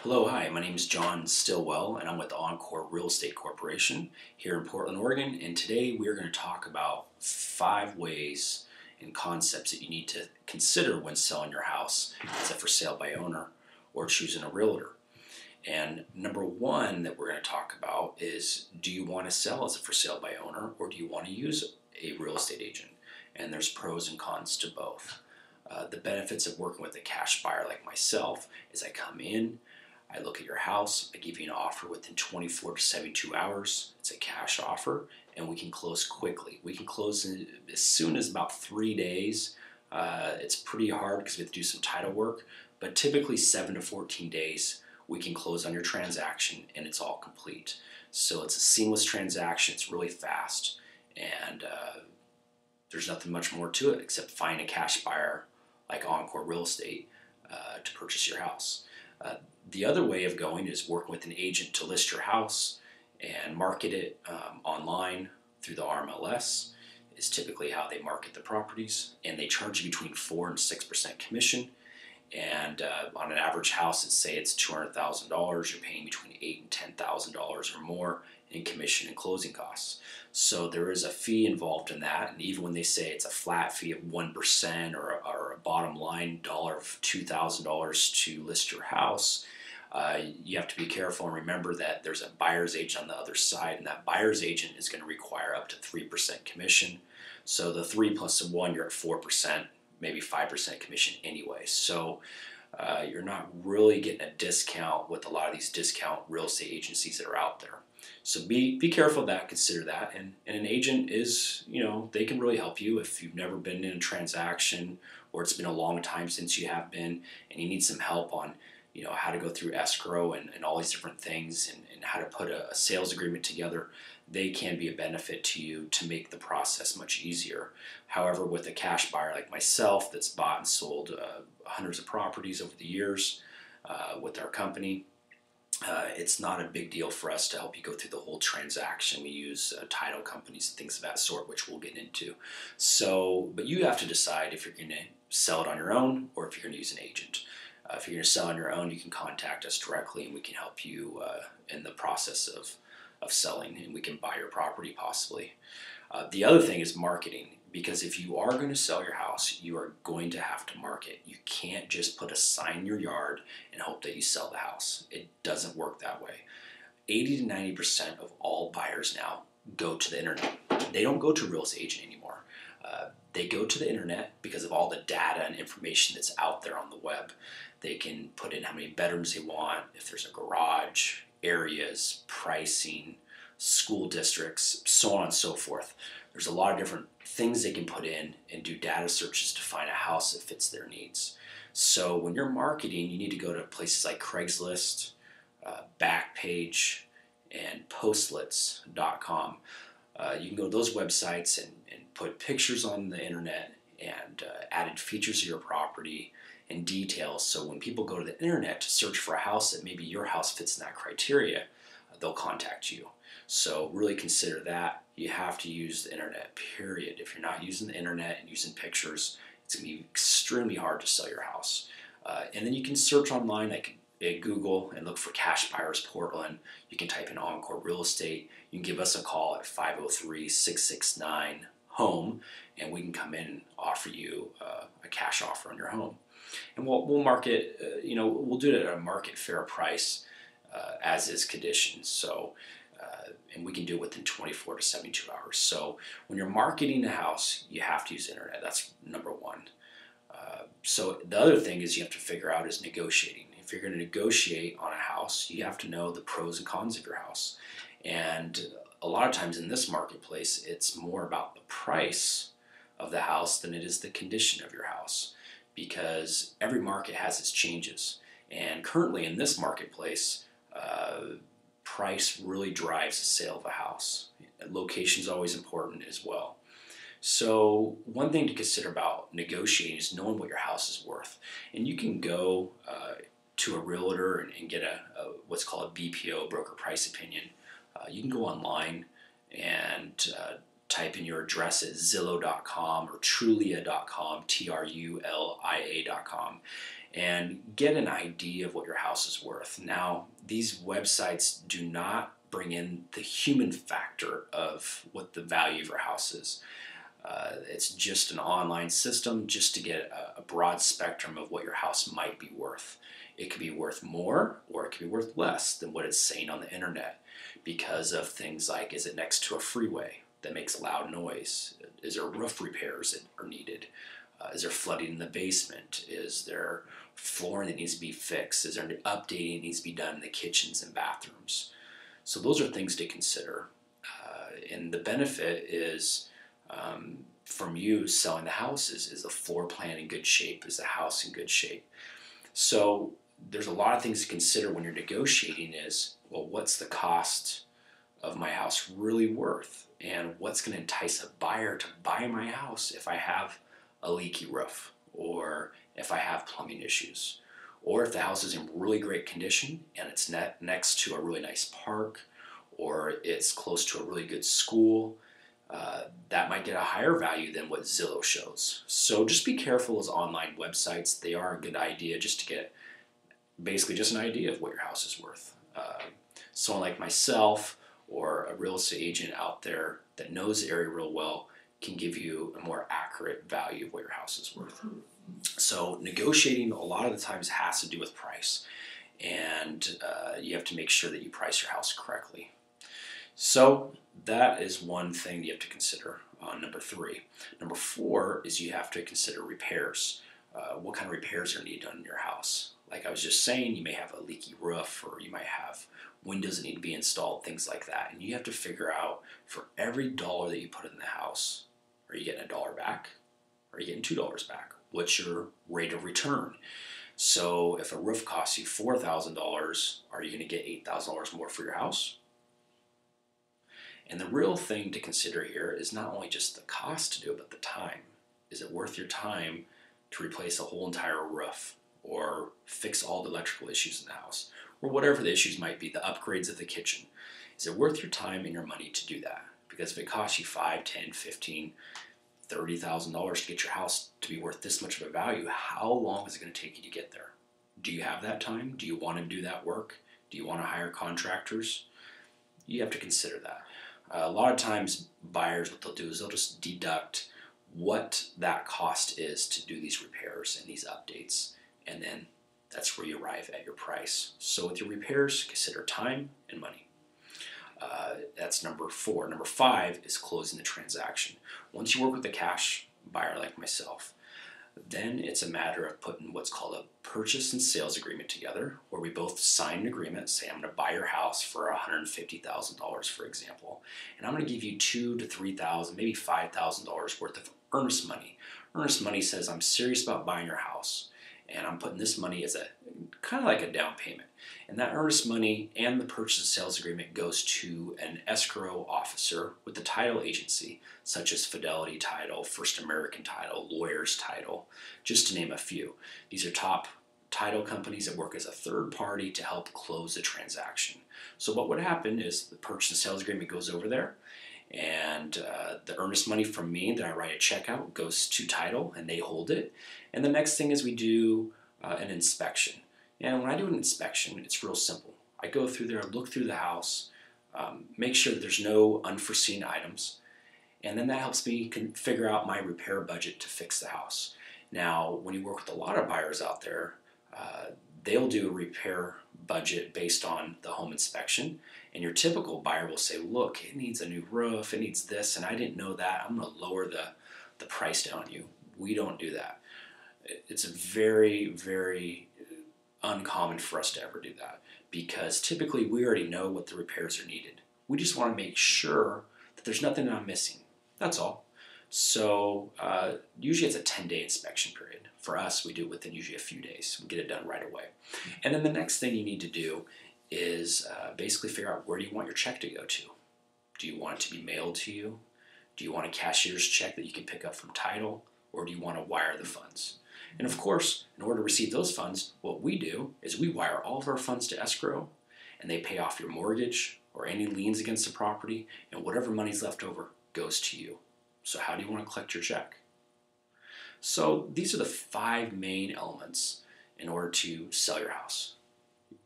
Hello, hi, my name is John Stillwell and I'm with Encore Real Estate Corporation here in Portland, Oregon. And today we are going to talk about 5 ways and concepts that you need to consider when selling your house as a for sale by owner or choosing a realtor. And number one that we're going to talk about is, do you want to sell as a for sale by owner or do you want to use a real estate agent? And there's pros and cons to both. The benefits of working with a cash buyer like myself is I come in, I look at your house, I give you an offer within 24 to 72 hours. It's a cash offer, and we can close quickly. We can close in as soon as about 3 days. It's pretty hard because we have to do some title work, but typically 7 to 14 days, we can close on your transaction and it's all complete. So it's a seamless transaction, it's really fast, and there's nothing much more to it except find a cash buyer like Encore Real Estate to purchase your house. The other way of going is working with an agent to list your house and market it online through the RMLS is typically how they market the properties, and they charge you between 4 and 6% commission. And on an average house, say it's $200,000, you're paying between $8,000 and $10,000 or more in commission and closing costs. So there is a fee involved in that, and even when they say it's a flat fee of 1% or a bottom line dollar of $2,000 to list your house, you have to be careful and remember that there's a buyer's agent on the other side, and that buyer's agent is going to require up to 3% commission. So the 3 plus the 1, you're at 4%, maybe 5% commission anyway. So you're not really getting a discount with a lot of these discount real estate agencies that are out there. So be careful of that, consider that. And an agent is, they can really help you if you've never been in a transaction or it's been a long time since you have been and you need some help on, how to go through escrow and all these different things and how to put a sales agreement together. They can be a benefit to you to make the process much easier. However, with a cash buyer like myself that's bought and sold hundreds of properties over the years with our company, it's not a big deal for us to help you go through the whole transaction. We use title companies and things of that sort, which we'll get into. So, but you have to decide if you're going to sell it on your own or if you're going to use an agent. If you're going to sell on your own, you can contact us directly and we can help you in the process of selling, and we can buy your property possibly. The other thing is marketing, because if you are going to sell your house, you are going to have to market. You can't just put a sign in your yard and hope that you sell the house. It doesn't work that way. 80 to 90% of all buyers now go to the internet. They don't go to a real estate agent anymore. They go to the internet because of all the data and information that's out there on the web. They can put in how many bedrooms they want, if there's a garage, areas, pricing, school districts, so on and so forth. There's a lot of different things they can put in and do data searches to find a house that fits their needs. So when you're marketing, you need to go to places like Craigslist, Backpage, and Postlets.com. You can go to those websites and put pictures on the internet and added features of your property and details, so when people go to the internet to search for a house that maybe your house fits in that criteria, they'll contact you. So really consider that. You have to use the internet, period. If you're not using the internet and using pictures, it's going to be extremely hard to sell your house. And then you can search online, like at Google, and look for Cash Buyers Portland. You can type in Encore Real Estate. You can give us a call at 503-669-HOME, and we can come in and offer you a cash offer on your home. And we'll market, we'll do it at a market fair price as is conditions. So, and we can do it within 24 to 72 hours. So when you're marketing a house, you have to use the internet. That's number one. So the other thing is you have to figure out is negotiating. If you're going to negotiate on a house, you have to know the pros and cons of your house. And a lot of times in this marketplace, it's more about the price of the house than it is the condition of your house, because every market has its changes. And currently in this marketplace, price really drives the sale of a house. Location is always important as well. So one thing to consider about negotiating is knowing what your house is worth. And you can go to a realtor and get a what's called a BPO, broker price opinion. You can go online and type in your address at Zillow.com or Trulia.com, Trulia.com, and get an idea of what your house is worth. Now, these websites do not bring in the human factor of what the value of your house is. It's just an online system just to get a broad spectrum of what your house might be worth. It could be worth more or it could be worth less than what it's saying on the internet because of things like, is it next to a freeway that makes loud noise? Is there roof repairs that are needed? Is there flooding in the basement? Is there flooring that needs to be fixed? Is there an updating that needs to be done in the kitchens and bathrooms? So those are things to consider. And the benefit is from you selling the house is the floor plan in good shape? Is the house in good shape? So there's a lot of things to consider when you're negotiating is, well, what's the cost of my house really worth? And what's going to entice a buyer to buy my house if I have a leaky roof, or if I have plumbing issues, or if the house is in really great condition and it's next to a really nice park, or it's close to a really good school. That might get a higher value than what Zillow shows. So just be careful as online websites. They are a good idea just to get basically just an idea of what your house is worth. Someone like myself or a real estate agent out there that knows the area real well can give you a more accurate value of what your house is worth. So negotiating a lot of the times has to do with price, and you have to make sure that you price your house correctly. So that is one thing you have to consider on number 3. Number 4 is you have to consider repairs. What kind of repairs are needed on your house? Like I was just saying, you may have a leaky roof, or you might have windows that need to be installed, things like that. And you have to figure out, for every dollar that you put in the house, are you getting $1 back? Are you getting $2 back? What's your rate of return? So if a roof costs you $4,000, are you going to get $8,000 more for your house? And the real thing to consider here is not only just the cost to do it, but the time. Is it worth your time to replace a whole entire roof, or fix all the electrical issues in the house, or whatever the issues might be, the upgrades of the kitchen? Is it worth your time and your money to do that? Because if it costs you $5, $10, $15, $30,000 to get your house to be worth this much of a value, how long is it going to take you to get there? Do you have that time? Do you want to do that work? Do you want to hire contractors? You have to consider that. A lot of times buyers, what they'll do is they'll just deduct what that cost is to do these repairs and these updates, and then that's where you arrive at your price. So with your repairs, consider time and money. That's number 4. Number 5 is closing the transaction. Once you work with a cash buyer like myself, then it's a matter of putting what's called a purchase and sales agreement together, where we both sign an agreement, say I'm going to buy your house for $150,000, for example, and I'm going to give you $2,000 to $3,000, maybe $5,000 worth of earnest money. Earnest money says I'm serious about buying your house, and I'm putting this money as a kind of like a down payment. And that earnest money and the purchase and sales agreement goes to an escrow officer with the title agency, such as Fidelity Title, First American Title, Lawyers Title, just to name a few. These are top title companies that work as a third party to help close the transaction. So what would happen is the purchase and sales agreement goes over there, and the earnest money from me that I write a check out goes to title, and they hold it. And the next thing is we do an inspection. And when I do an inspection, it's real simple. I go through there, look through the house, make sure that there's no unforeseen items, and then that helps me figure out my repair budget to fix the house. Now, when you work with a lot of buyers out there, they'll do a repair budget based on the home inspection, and your typical buyer will say, look, it needs a new roof, it needs this, and I didn't know that. I'm going to lower the price down on you. We don't do that. It's very, very uncommon for us to ever do that, because typically we already know what the repairs are needed. We just want to make sure that there's nothing that I'm missing. That's all. So usually it's a 10-day inspection period. For us, we do it within usually a few days. We get it done right away. And then the next thing you need to do is basically figure out, where do you want your check to go to? Do you want it to be mailed to you? Do you want a cashier's check that you can pick up from title? Or do you want to wire the funds? And of course, in order to receive those funds, what we do is we wire all of our funds to escrow, and they pay off your mortgage or any liens against the property, and whatever money's left over goes to you. So how do you want to collect your check? So these are the 5 main elements in order to sell your house.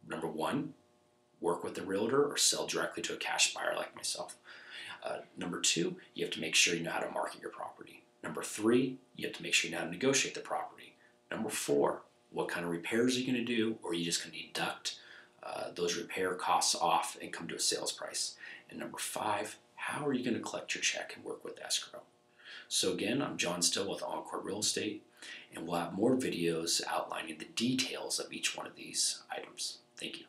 Number one, work with a realtor or sell directly to a cash buyer like myself. Number two, you have to make sure you know how to market your property. Number three, you have to make sure you know how to negotiate the property. Number four, what kind of repairs are you going to do, or are you just going to deduct those repair costs off and come to a sales price? And number five, how are you going to collect your check and work with escrow? So again, I'm John Still with Encore Real Estate, and we'll have more videos outlining the details of each one of these items. Thank you.